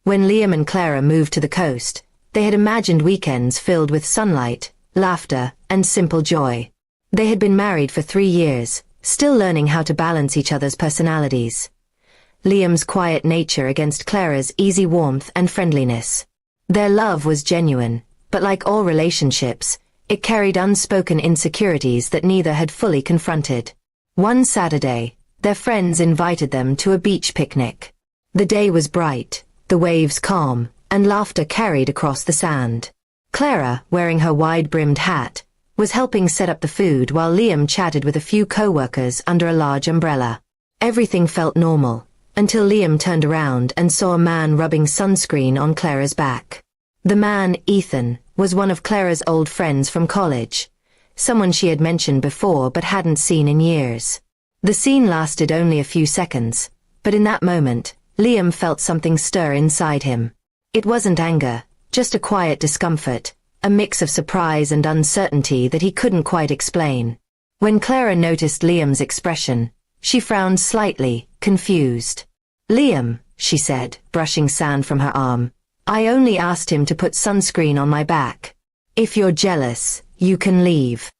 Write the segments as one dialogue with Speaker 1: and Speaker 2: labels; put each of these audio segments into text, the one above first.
Speaker 1: When Liam and Clara moved to the coast, they had imagined weekends filled with sunlight, laughter, and simple joy. They had been married for 3 years, still learning how to balance each other's personalities. Liam's quiet nature against Clara's easy warmth and friendliness. Their love was genuine, but like all relationships, it carried unspoken insecurities that neither had fully confronted. One Saturday, their friends invited them to a beach picnic. The day was bright, the waves calm, and laughter carried across the sand. Clara, wearing her wide-brimmed hat, was helping set up the food while Liam chatted with a few co-workers under a large umbrella. Everything felt normal, until Liam turned around and saw a man rubbing sunscreen on Clara's back. The man, Ethan, was one of Clara's old friends from college, someone she had mentioned before but hadn't seen in years. The scene lasted only a few seconds, but in that moment, Liam felt something stir inside him. It wasn't anger, just a quiet discomfort, a mix of surprise and uncertainty that he couldn't quite explain. When Clara noticed Liam's expression, she frowned slightly, confused. "Liam," she said, brushing sand from her arm, "I only asked him to put sunscreen on my back. If you're jealous, you can leave."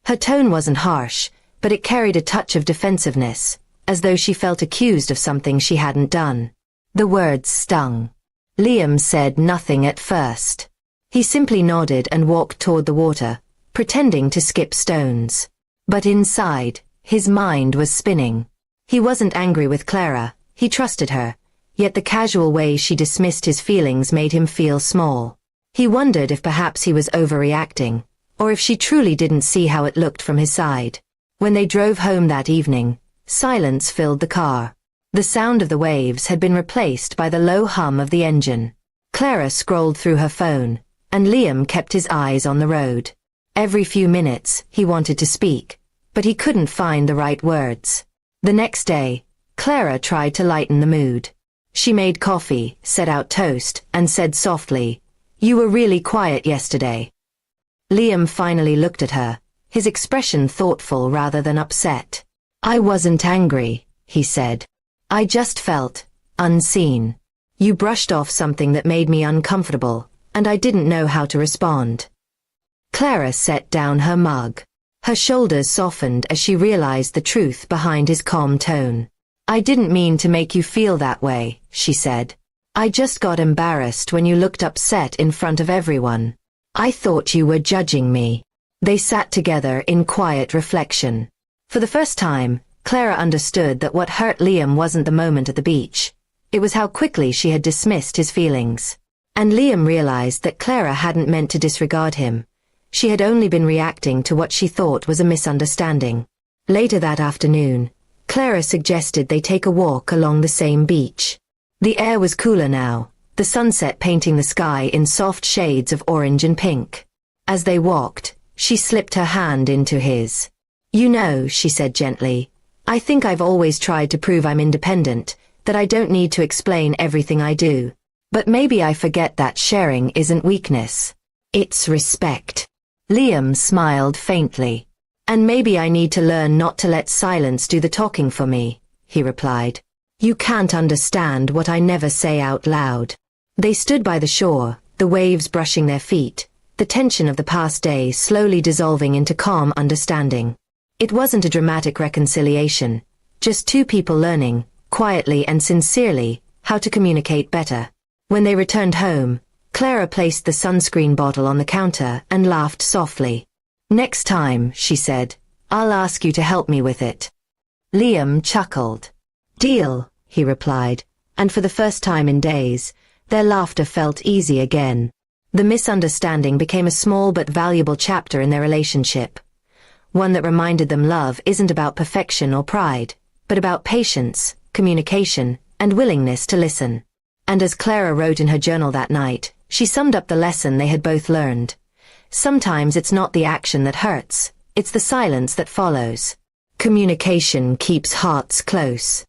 Speaker 1: Her tone wasn't harsh, but it carried a touch of defensiveness, as though she felt accused of something she hadn't done. The words stung. Liam said nothing at first. He simply nodded and walked toward the water, pretending to skip stones. But inside, his mind was spinning. He wasn't angry with Clara, he trusted her, yet the casual way she dismissed his feelings made him feel small. He wondered if perhaps he was overreacting, or if she truly didn't see how it looked from his side. When they drove home that evening, silence filled the car. The sound of the waves had been replaced by the low hum of the engine. Clara scrolled through her phone, and Liam kept his eyes on the road. Every few minutes, he wanted to speak, but he couldn't find the right words. The next day, Clara tried to lighten the mood. She made coffee, set out toast, and said softly, "You were really quiet yesterday." Liam finally looked at her, his expression thoughtful rather than upset. "I wasn't angry," he said. "I just felt unseen. You brushed off something that made me uncomfortable, and I didn't know how to respond." Clara set down her mug. Her shoulders softened as she realized the truth behind his calm tone. "I didn't mean to make you feel that way," she said. "I just got embarrassed when you looked upset in front of everyone. I thought you were judging me." They sat together in quiet reflection. For the first time, Clara understood that what hurt Liam wasn't the moment at the beach. It was how quickly she had dismissed his feelings. And Liam realized that Clara hadn't meant to disregard him. She had only been reacting to what she thought was a misunderstanding. Later that afternoon, Clara suggested they take a walk along the same beach. The air was cooler now, the sunset painting the sky in soft shades of orange and pink. As they walked, she slipped her hand into his. "You know," she said gently, "I think I've always tried to prove I'm independent, that I don't need to explain everything I do. But maybe I forget that sharing isn't weakness. It's respect." Liam smiled faintly. "And maybe I need to learn not to let silence do the talking for me," he replied. "You can't understand what I never say out loud." They stood by the shore, the waves brushing their feet, the tension of the past day slowly dissolving into calm understanding. It wasn't a dramatic reconciliation, just two people learning, quietly and sincerely, how to communicate better. When they returned home, Clara placed the sunscreen bottle on the counter and laughed softly. "Next time," she said, "I'll ask you to help me with it." Liam chuckled. "Deal," he replied, and for the first time in days, their laughter felt easy again. The misunderstanding became a small but valuable chapter in their relationship. One that reminded them love isn't about perfection or pride, but about patience, communication, and willingness to listen. And as Clara wrote in her journal that night, she summed up the lesson they had both learned. Sometimes it's not the action that hurts, it's the silence that follows. Communication keeps hearts close.